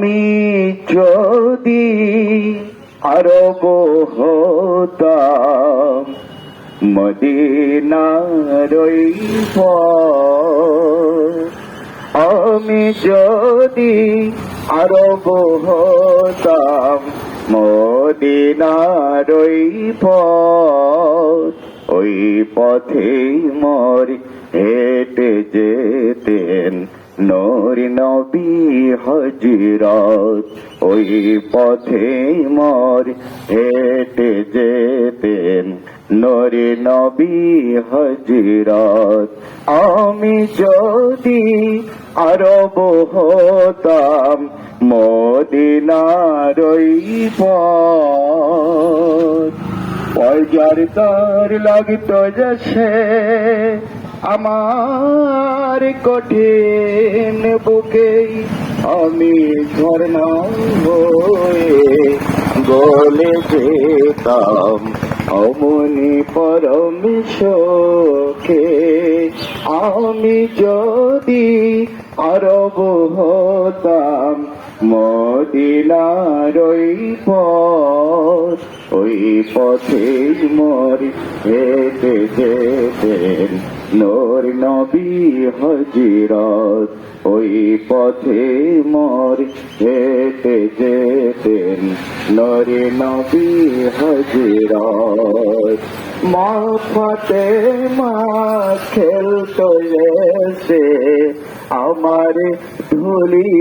আমি যদি আরব হতাম মদিনার ওই পথ, আমি যদি আরব হতাম মদিনার ওই পথ, ওই পথে মোর হেঁটে যেতেন নূর নবী হযরত, ওই পথে মোর হেঁটে যেতেন নূর নবী হযরত। আমি যদি আরব হতাম মদিনার ওই পথ, পয়জার তার লাগতো যে আমার কঠিন বুকে, আমি ঝর্ণা হয়ে গলে যেতাম অমনি পরম সুখে। আমি যদি আরব হতাম মদিনার ওই পথ, ওই পথে মোর হেঁটে যেতেন নূর নবী হযরত, ওই পথে মোর হেঁটে যেতেন নূর নবী হযরত। মা ফাতেমা খেলতো এসে আমার ধুলি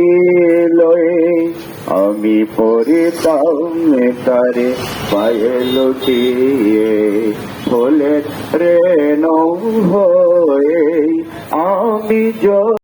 লয়ে, আমি পড়িতাম তারে পায়ে লুটিয়ে ফুলের রেণু হয়ে। আমি